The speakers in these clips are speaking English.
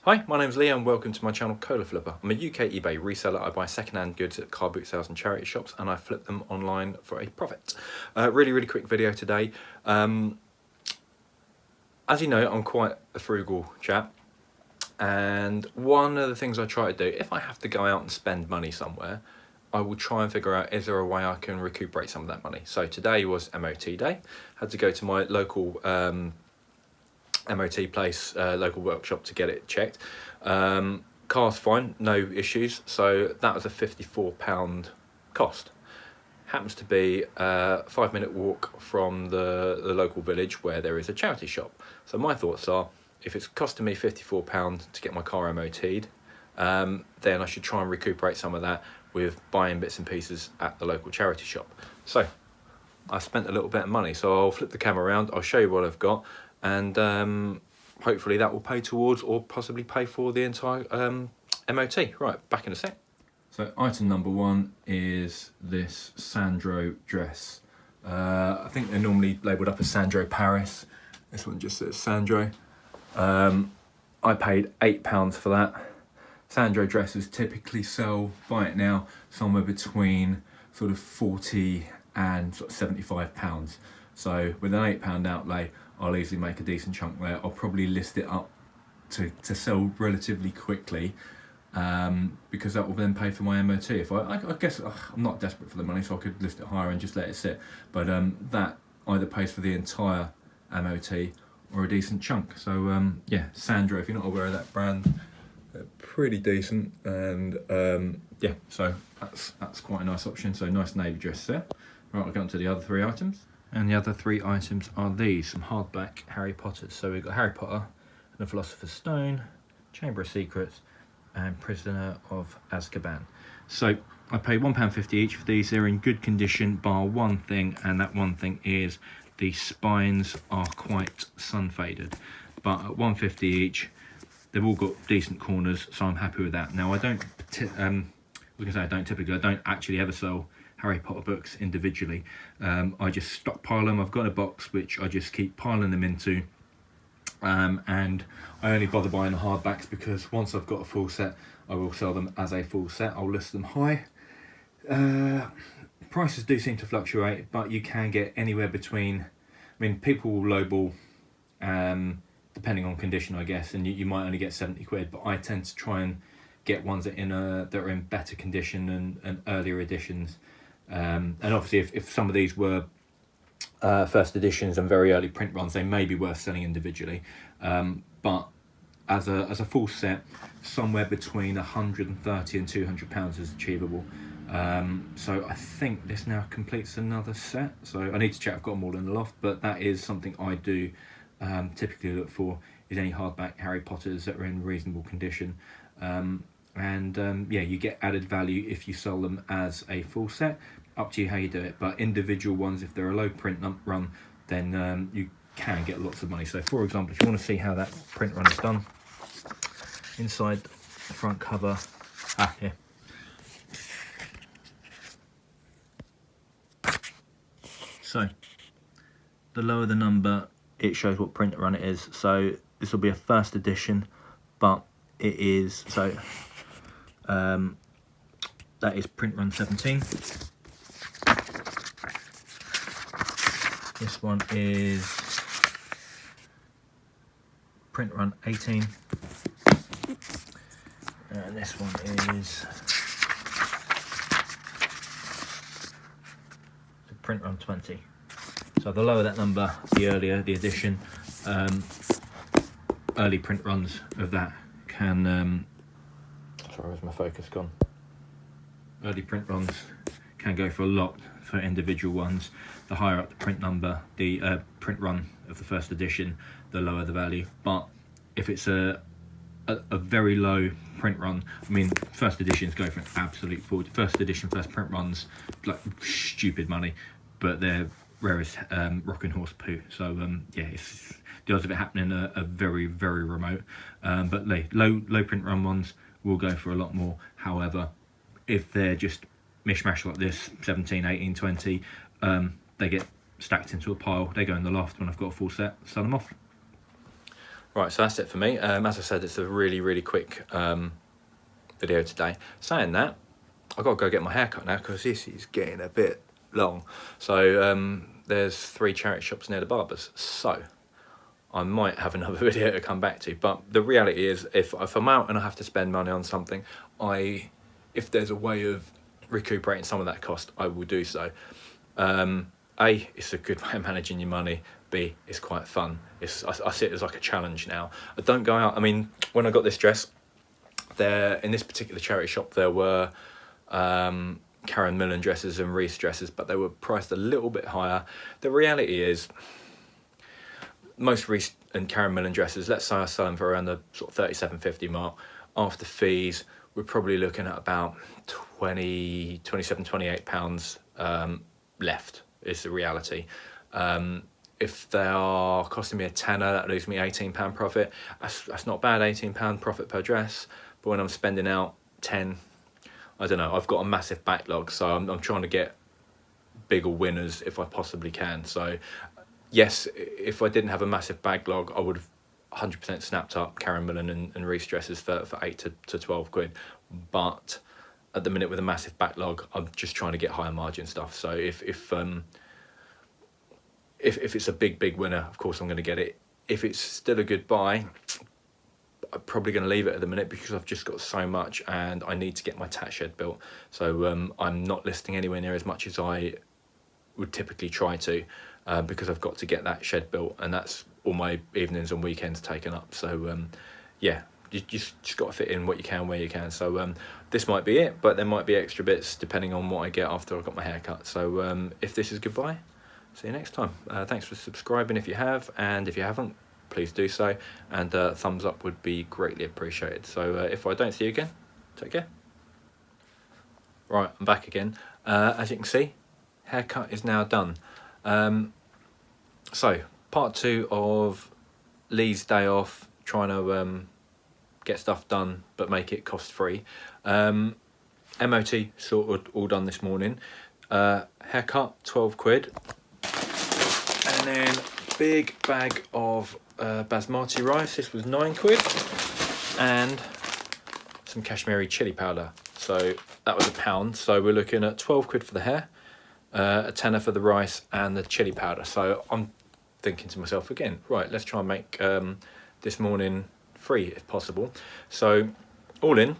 Hi, my name's Leo and welcome to my channel Cola Flipper. I'm a UK eBay reseller. I buy second-hand goods at car boot sales and charity shops and I flip them online for a profit. Really quick video today. As you know, I'm quite a frugal chap, and one of the things I try to do, if I have to go out and spend money somewhere, I will try and figure out, is there a way I can recuperate some of that money? So today was MOT day. Had to go to my local MOT place, local workshop, to get it checked. Car's fine, no issues, so that was a £54 cost. Happens to be a 5-minute walk from the local village where there is a charity shop. So my thoughts are, if it's costing me £54 to get my car MOT'd, then I should try and recuperate some of that with buying bits and pieces at the local charity shop. So I spent a little bit of money, so I'll flip the camera around, I'll show you what I've got, and hopefully that will pay towards or possibly pay for the entire MOT. Right, back in a sec. So item number one is this Sandro dress. I think they're normally labelled up as Sandro Paris. This one just says Sandro. I paid £8 for that. Sandro dresses typically sell, buy it now, somewhere between sort of 40 and sort of £75. So with an £8 outlay, I'll easily make a decent chunk there. I'll probably list it up to sell relatively quickly, because that will then pay for my MOT. If I guess I'm not desperate for the money, so I could list it higher and just let it sit. But that either pays for the entire MOT or a decent chunk. So yeah, Sandro, if you're not aware of that brand, they're pretty decent, and yeah, so that's quite a nice option. So nice navy dress there. Right, I'll go on to the other three items. And the other three items are these, some hardback Harry Potters. So we've got Harry Potter and the Philosopher's Stone, Chamber of Secrets, and Prisoner of Azkaban. So I paid £1.50 each for these. They're in good condition, bar one thing, and that one thing is the spines are quite sun faded. But at £1.50 each, they've all got decent corners, so I'm happy with that. Now I don't actually ever sell Harry Potter books individually. I just stockpile them. I've got a box which I just keep piling them into, and I only bother buying the hardbacks because once I've got a full set, I will sell them as a full set. I'll list them high. Prices do seem to fluctuate, but you can get anywhere between, I mean, people will lowball depending on condition, I guess, and you might only get 70 quid, but I tend to try and get ones that are in better condition and earlier editions. And obviously if some of these were first editions and very early print runs, they may be worth selling individually, but as a full set, somewhere between 130 and £200 is achievable. So I think this now completes another set, so I need to check I've got them all in the loft, but that is something I do typically look for, is any hardback Harry Potters that are in reasonable condition. Yeah, you get added value if you sell them as a full set. Up to you how you do it, but individual ones, if they're a low print run, then you can get lots of money. So for example, if you want to see how that print run is done, inside the front cover, here. So the lower the number, it shows what print run it is. So this will be a first edition, but it is, so that is print run 17. This one is print run 18, and this one is print run 20. So the lower that number, the earlier the edition. Early print runs of that can sorry, where's my focus gone? Early print runs can go for a lot for individual ones. The higher up the print number, the print run of the first edition, the lower the value. But if it's a very low print run, I mean, first editions go for an absolute fortune. First edition, first print runs, like stupid money, but they're rare as rocking horse poo. So yeah, the odds of it happening are very remote. But low print run ones will go for a lot more. However, if they're just mishmash like this, 17, 18, 20, they get stacked into a pile. They go in the loft. When I've got a full set, sell them off. Right, so that's it for me. As I said, it's a really quick video today. Saying that, I've got to go get my hair cut now because this is getting a bit long. So there's 3 charity shops near the barbers, so I might have another video to come back to. But the reality is, if I'm out and I have to spend money on something, if there's a way of recuperating some of that cost, I will do so. A, it's a good way of managing your money. B, it's quite fun. I see it as like a challenge now. I don't go out. I mean, when I got this dress, in this particular charity shop, there were Karen Millen dresses and Reese dresses, but they were priced a little bit higher. The reality is, most Reese and Karen Millen dresses, let's say I sell them for around the sort of 37.50 mark. After fees, we're probably looking at about 27, 28 pounds left, is the reality. If they are costing me a tenner, that leaves me £18 profit. That's not bad, £18 profit per dress. But when I'm spending out 10, I don't know, I've got a massive backlog, so I'm trying to get bigger winners if I possibly can. So yes, if I didn't have a massive backlog, I would have 100% snapped up Karen Millen and Reese dresses for 8 to 12 quid. But at the minute with a massive backlog, I'm just trying to get higher margin stuff. So if it's a big winner, of course I'm going to get it. If it's still a good buy, I'm probably going to leave it at the minute because I've just got so much and I need to get my tack shed built. So I'm not listing anywhere near as much as I would typically try to, because I've got to get that shed built, and that's all my evenings and weekends taken up. So yeah, you just got to fit in what you can where you can. So this might be it, but there might be extra bits depending on what I get after I've got my hair cut. So if this is goodbye, see you next time. Thanks for subscribing if you have, and if you haven't, please do so, and thumbs up would be greatly appreciated. So if I don't see you again, take care. Right, I'm back again. As you can see, haircut is now done. So part 2 of Lee's day off, trying to get stuff done but make it cost free. MOT sorted, all done this morning. Haircut, 12 quid. And then big bag of Basmati rice, this was 9 quid. And some Kashmiri chilli powder, so that was £1. So we're looking at 12 quid for the hair, a tenner for the rice and the chilli powder. So I'm thinking to myself again, right, let's try and make this morning free if possible. So all in,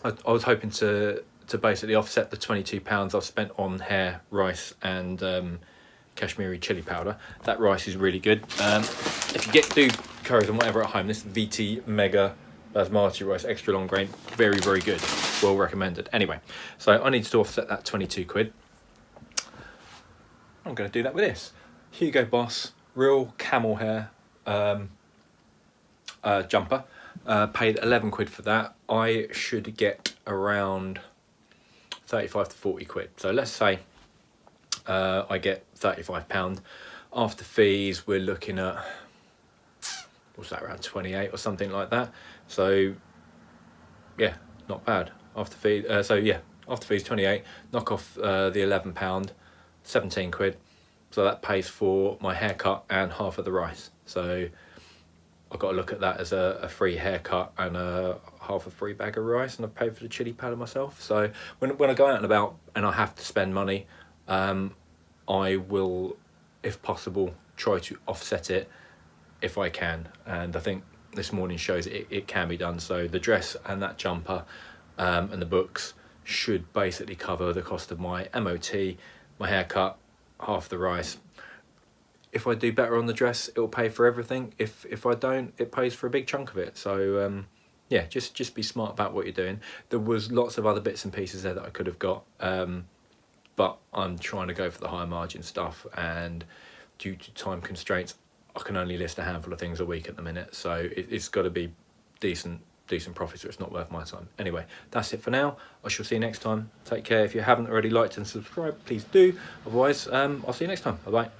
I was hoping to basically offset the £22 I've spent on hair, rice and Kashmiri chilli powder. That rice is really good. If you do curries and whatever at home, this VT Mega Basmati rice, extra long grain, very good, well recommended. Anyway, so I need to offset that 22 quid. I'm going to do that with this Hugo Boss real camel hair jumper. Paid 11 quid for that. I should get around 35 to 40 quid. So let's say I get £35. After fees, we're looking at, what's that, around 28 or something like that. So yeah, not bad. After fees, so yeah, after fees 28, knock off the £11, 17 quid. So that pays for my haircut and half of the rice. So I've got to look at that as a free haircut and half a free bag of rice, and I've paid for the chilli powder myself. So when I go out and about and I have to spend money, I will, if possible, try to offset it if I can. And I think this morning shows it can be done. So the dress and that jumper and the books should basically cover the cost of my MOT, my haircut, half the rice. If I do better on the dress, it'll pay for everything. If I don't, it pays for a big chunk of it. So yeah, just be smart about what you're doing. There was lots of other bits and pieces there that I could have got, but I'm trying to go for the higher margin stuff, and due to time constraints, I can only list a handful of things a week at the minute. So it's got to be decent profits, or it's not worth my time. Anyway, that's it for now. I shall see you next time. Take care. If you haven't already liked and subscribed, please do. Otherwise, I'll see you next time. Bye bye.